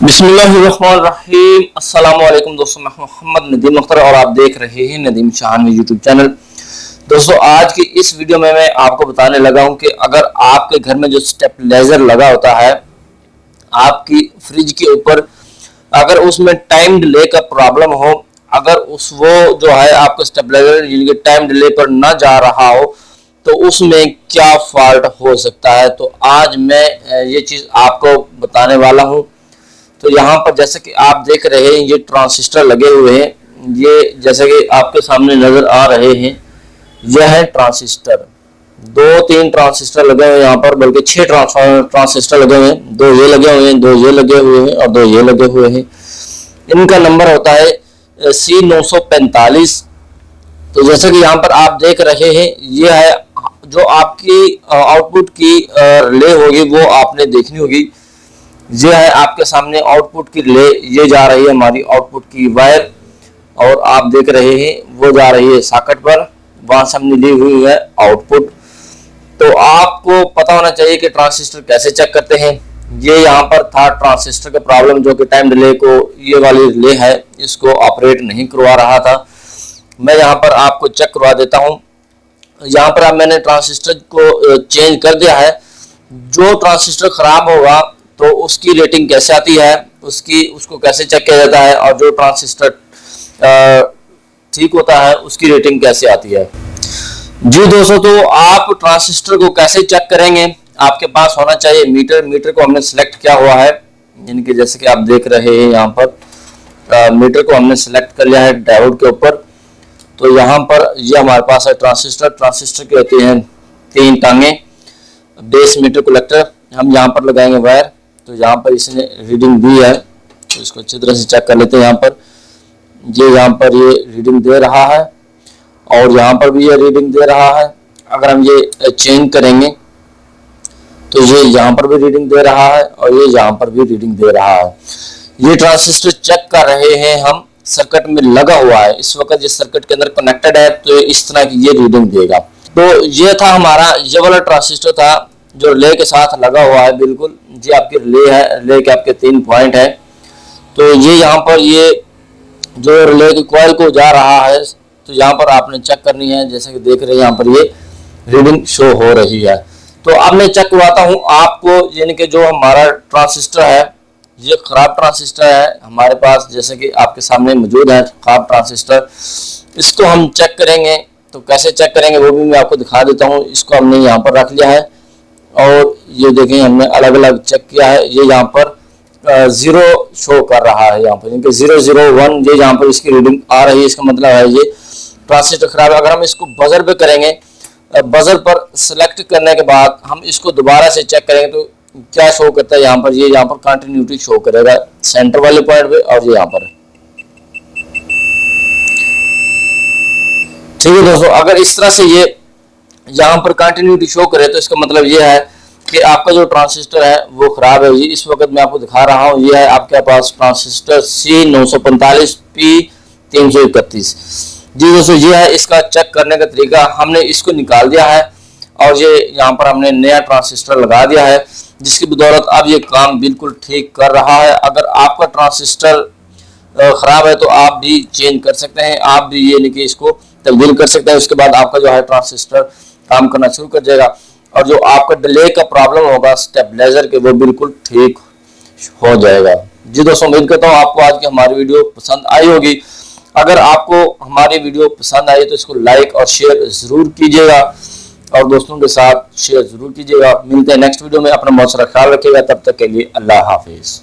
बिस्मिल्लाहिर्रहमानिर्रहीम। अस्सलाम वालेकुम दोस्तों, मैं मोहम्मद नदीम अख्तर और आप देख रहे हैं नदीम शाहान यूट्यूब चैनल। दोस्तों, आज की इस वीडियो में मैं आपको बताने लगा हूं कि अगर आपके घर में जो स्टेबलाइजर लगा होता है आपकी फ्रिज के ऊपर, अगर उसमें टाइम डिले का प्रॉब्लम हो, अगर वो जो है आपका स्टेबलाइजर टाइम डिले पर ना जा रहा हो तो उसमें क्या फॉल्ट हो सकता है। तो आज मैं ये चीज़ आपको बताने वाला हूँ। तो यहाँ पर जैसे कि आप देख रहे हैं ये ट्रांजिस्टर लगे हुए हैं, ये जैसे कि आपके सामने नज़र आ रहे हैं, यह है ट्रांजिस्टर। दो तीन ट्रांजिस्टर लगे हुए यहाँ पर, बल्कि 6 ट्रांजिस्टर लगे हुए हैं। दो ये लगे हुए हैं, दो ये लगे हुए हैं और दो ये लगे हुए हैं। इनका नंबर होता है C945। तो जैसे कि यहाँ पर आप देख रहे हैं, ये है जो आपकी आउटपुट की रिले होगी वो आपने देखनी होगी। ये है आपके सामने आउटपुट की रिले, ये जा रही है हमारी आउटपुट की वायर और आप देख रहे हैं वो जा रही है सॉकेट पर, वहां से हमने ली हुई है आउटपुट। तो आपको पता होना चाहिए कि ट्रांजिस्टर कैसे चेक करते हैं। ये यहाँ पर था ट्रांजिस्टर का प्रॉब्लम, जो कि टाइम डिले को, ये वाली रिले है इसको ऑपरेट नहीं करवा रहा था। मैं यहाँ पर आपको चेक करवा देता हूँ। यहाँ पर मैंने ट्रांजिस्टर को चेंज कर दिया है। जो ट्रांजिस्टर खराब होगा तो उसकी रेटिंग कैसे आती है, उसको कैसे चेक किया जाता है, और जो ट्रांजिस्टर ठीक होता है उसकी रेटिंग कैसे आती है। जी दोस्तों, तो आप ट्रांजिस्टर को कैसे चेक करेंगे, आपके पास होना चाहिए मीटर को हमने सेलेक्ट किया हुआ है, यानी कि जैसे कि आप देख रहे हैं यहाँ पर मीटर को हमने सेलेक्ट कर लिया है डायोड के ऊपर। तो यहाँ पर ये हमारे पास है ट्रांजिस्टर के होते हैं 3 टांगे, बेस, मीटर, कलेक्टर। हम यहाँ पर लगाएंगे वायर। तो यहाँ पर इसने रीडिंग दी है, तो इसको अच्छी तरह से चेक कर लेते हैं। यहाँ पर ये रीडिंग दे रहा है और यहाँ पर भी ये रीडिंग दे रहा है। अगर हम ये चेंज करेंगे तो ये यहाँ पर भी रीडिंग दे रहा है और ये यहाँ पर भी रीडिंग दे रहा है। ये ट्रांजिस्टर चेक कर रहे हैं हम, सर्किट में लगा हुआ है इस वक्त, ये सर्किट के अंदर कनेक्टेड है, तो इस तरह की ये रीडिंग देगा। तो ये था हमारा, ये वाला ट्रांजिस्टर था जो रिले के साथ लगा हुआ है। बिल्कुल ये आपकी रिले है, रिले के आपके 3 पॉइंट है। तो ये यहाँ पर ये जो रिले की कॉइल को जा रहा है, तो यहाँ पर आपने चेक करनी है। जैसे कि देख रहे हैं यहाँ पर ये रीडिंग शो हो रही है। तो अब मैं चेक करवाता हूँ आपको, यानी कि जो हमारा ट्रांजिस्टर है ये खराब ट्रांजिस्टर है हमारे पास, जैसे कि आपके सामने मौजूद है खराब ट्रांजिस्टर। इसको हम चेक करेंगे, तो कैसे चेक करेंगे वो भी मैं आपको दिखा देता हूँ। इसको हमने यहाँ पर रख लिया है और ये देखें हमने अलग अलग चेक किया है। ये यहाँ पर 0 शो कर रहा है, यहाँ पर इनके 001 ये यहाँ पर इसकी रीडिंग आ रही है। इसका मतलब है ये ट्रांजिस्टर खराब है। अगर हम इसको बजर पे करेंगे, बजर पर सेलेक्ट करने के बाद हम इसको दोबारा से चेक करेंगे तो क्या शो करता है यहाँ पर, ये यहाँ पर कंटिन्यूटी शो करेगा सेंटर वाले पॉइंट पे, और ये यहाँ पर। ठीक है दोस्तों, अगर इस तरह से ये यहाँ पर कंटिन्यूटी शो करे तो इसका मतलब ये है कि आपका जो ट्रांजिस्टर है वो खराब है। ये इस वक्त मैं आपको दिखा रहा हूँ, ये है आपके पास ट्रांजिस्टर C945 P331। जी दोस्तों, ये है इसका चेक करने का तरीका। हमने इसको निकाल दिया है और ये यहाँ पर हमने नया ट्रांजिस्टर लगा दिया है, जिसकी बदौलत अब ये काम बिल्कुल ठीक कर रहा है। अगर आपका ट्रांजिस्टर खराब है तो आप भी चेंज कर सकते हैं, आप भी ये नहीं कि इसको तब्दील कर सकते हैं। उसके बाद आपका जो है ट्रांजिस्टर काम करना शुरू कर जाएगा और जो आपका डिले का प्रॉब्लम होगा स्टेबलाइजर के, वो बिल्कुल ठीक हो जाएगा। जी दोस्तों, उम्मीद करता हूँ आपको आज की हमारी वीडियो पसंद आई होगी। अगर आपको हमारी वीडियो पसंद आई तो इसको लाइक और शेयर जरूर कीजिएगा और दोस्तों के साथ शेयर जरूर कीजिएगा। मिलते हैं नेक्स्ट वीडियो में। अपना बहुत सारा ख्याल रखिएगा, तब तक के लिए अल्लाह हाफिज।